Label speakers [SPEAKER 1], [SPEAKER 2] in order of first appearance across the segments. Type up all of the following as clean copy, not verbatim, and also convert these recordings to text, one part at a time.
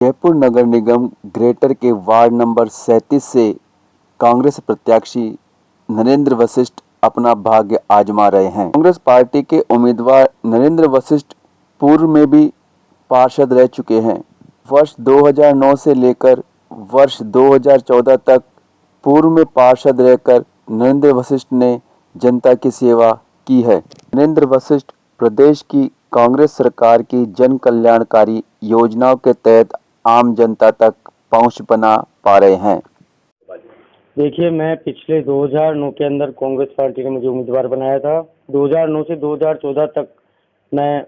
[SPEAKER 1] जयपुर नगर निगम greater के ward number 37 से कांग्रेस प्रत्याशी नरेंद्र वशिष्ठ अपना भाग्य आजमा रहे हैं। कांग्रेस पार्टी के उम्मीदवार नरेंद्र वशिष्ठ पूर्व में भी पार्षद रह चुके हैं। वर्ष 2009 से लेकर वर्ष 2014 तक पूर्व में पार्षद रहकर नरेंद्र वशिष्ठ ने जनता की सेवा की है। नरेंद्र वशिष्ठ प्रदेश की कांग्रेस सरकार की जन कल्याणकारी योजनाओं के तहत आम जनता तक पहुंच बना पा रहे हैं।
[SPEAKER 2] देखिए, मैं पिछले 2009 के अंदर कांग्रेस पार्टी ने मुझे उम्मीदवार बनाया था। 2009 से 2014 तक मैं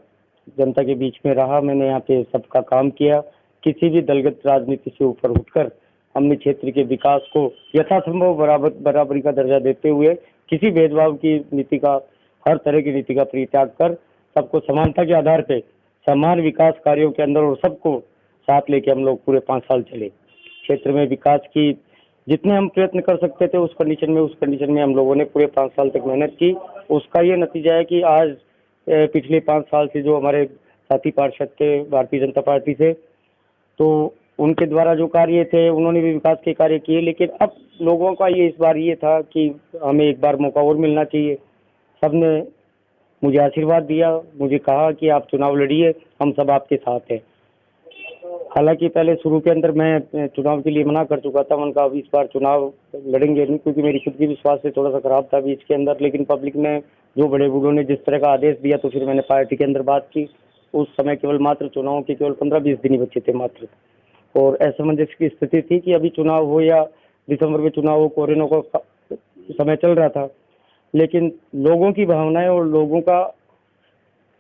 [SPEAKER 2] जनता के बीच में रहा। मैंने यहाँ पे सबका काम किया। किसी भी दलगत राजनीति से ऊपर उठकर हमने क्षेत्र के विकास को यथासंभव बराबरी का दर्जा देते हुए किसी भेदभाव की नीति का, हर तरह की नीति का परित्याग कर सबको समानता के आधार पे समान विकास कार्यों के अंदर और सबको साथ लेके हम लोग पूरे 5 साल चले। क्षेत्र में विकास की जितने हम प्रयत्न कर सकते थे उस कंडीशन में हम लोगों ने पूरे 5 साल तक मेहनत की। उसका ये नतीजा है कि आज पिछले 5 साल से जो हमारे साथी पार्षद थे भारतीय जनता पार्टी से, तो उनके द्वारा जो कार्य थे उन्होंने भी विकास के कार्य किए, लेकिन अब लोगों का ये इस बार ये था कि हमें एक बार मौका और मिलना चाहिए। सबने मुझे आशीर्वाद दिया, मुझे कहा कि आप चुनाव लड़िए, हम सब आपके साथ हैं। हालांकि पहले शुरू के अंदर मैं चुनाव के लिए मना कर चुका था। उनका अब इस बार चुनाव लड़ेंगे नहीं, क्योंकि मेरी खुद की विश्वास से थोड़ा सा खराब था बीच के अंदर। लेकिन पब्लिक ने, जो बड़े बूढ़ों ने जिस तरह का आदेश दिया, तो फिर मैंने पार्टी के अंदर बात की। उस समय केवल मात्र चुनाव के केवल 15-20 दिन ही बचे थे मात्र, और असमंजस की स्थिति थी कि अभी चुनाव हो या दिसंबर में चुनाव हो, कोरोना का समय चल रहा था। लेकिन लोगों की भावनाएं और लोगों का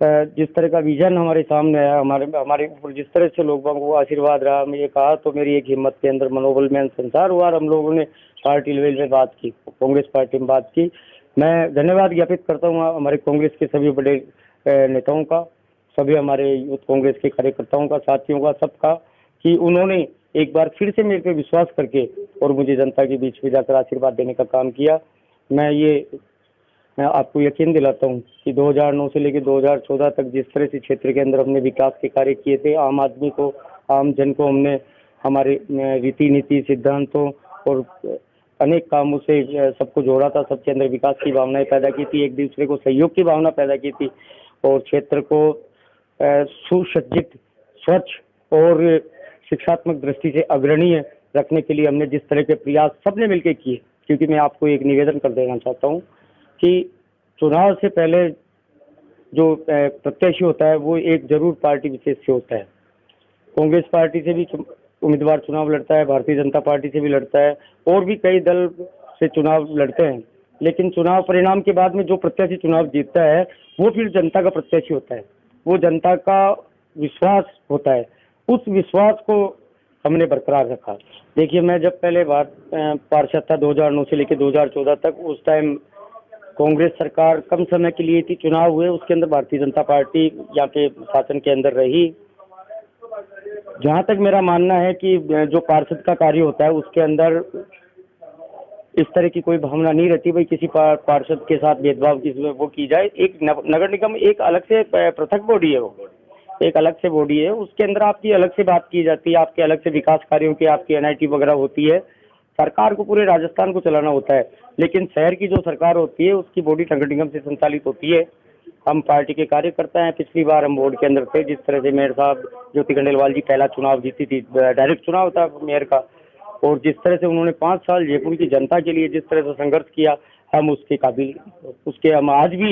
[SPEAKER 2] जिस तरह का विजन हमारे सामने आया, हमारे ऊपर जिस तरह से लोगों को आशीर्वाद रहा, मैं ये कहा तो मेरी एक हिम्मत के अंदर मनोबल में संचार हुआ और हम लोगों ने पार्टी लेवल में बात की, कांग्रेस पार्टी में बात की। मैं धन्यवाद ज्ञापित करता हूँ हमारे कांग्रेस के सभी बड़े नेताओं का, सभी हमारे यूथ कांग्रेस के कार्यकर्ताओं का, साथियों का, सबका, कि उन्होंने एक बार फिर से मेरे पे विश्वास करके और मुझे जनता के बीच में जाकर आशीर्वाद देने का काम किया। मैं आपको यकीन दिलाता हूँ कि 2009 से लेकर 2014 तक जिस तरह से क्षेत्र के अंदर हमने विकास के कार्य किए थे, आम आदमी को, आम जन को हमने हमारे रीति नीति, सिद्धांतों और अनेक कामों से सबको जोड़ा था, सबके अंदर विकास की भावनाएं पैदा की थी, एक दूसरे को सहयोग की भावना पैदा की थी, और क्षेत्र को सुसज्जित, स्वच्छ और शिक्षात्मक दृष्टि से अग्रणीय रखने के लिए हमने जिस तरह के प्रयास सबने मिलकर किए। क्योंकि मैं आपको एक निवेदन कर देना चाहता हूँ कि चुनाव से पहले जो प्रत्याशी होता है वो एक जरूर पार्टी विशेष से होता है। कांग्रेस पार्टी से भी उम्मीदवार चुनाव लड़ता है, भारतीय जनता पार्टी से भी लड़ता है, और भी कई दल से चुनाव लड़ते हैं। लेकिन चुनाव परिणाम के बाद में जो प्रत्याशी चुनाव जीतता है वो फिर जनता का प्रत्याशी होता है, वो जनता का विश्वास होता है। उस विश्वास को हमने बरकरार रखा। देखिए, मैं जब पहले पार्षद था 2009 से लेकर 2014 तक, उस टाइम कांग्रेस सरकार कम समय के लिए थी, चुनाव हुए, उसके अंदर भारतीय जनता पार्टी यहाँ पे शासन के अंदर रही। जहाँ तक मेरा मानना है कि जो पार्षद का कार्य होता है उसके अंदर इस तरह की कोई भावना नहीं रहती भाई किसी पार्षद के साथ भेदभाव की वो की जाए। एक नगर निगम एक अलग से पृथक बॉडी है, वो एक अलग से बॉडी है, उसके अंदर आपकी अलग से बात की जाती है, आपके अलग से विकास कार्यों की आपकी एनआईटी वगैरह होती है। सरकार को पूरे राजस्थान को चलाना होता है, लेकिन शहर की जो सरकार होती है उसकी बॉडी नगर निगम से संचालित होती है। हम पार्टी के कार्यकर्ता हैं। पिछली बार हम बोर्ड के अंदर थे, जिस तरह से मेयर साहब ज्योति खंडेलवाल जी पहला चुनाव जीती थी, डायरेक्ट चुनाव था मेयर का, और जिस तरह से उन्होंने 5 साल जयपुर की जनता के लिए जिस तरह से संघर्ष किया, हम उसके काबिल, उसके हम आज भी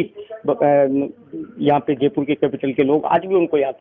[SPEAKER 2] यहाँ पे जयपुर के कैपिटल के लोग आज भी उनको याद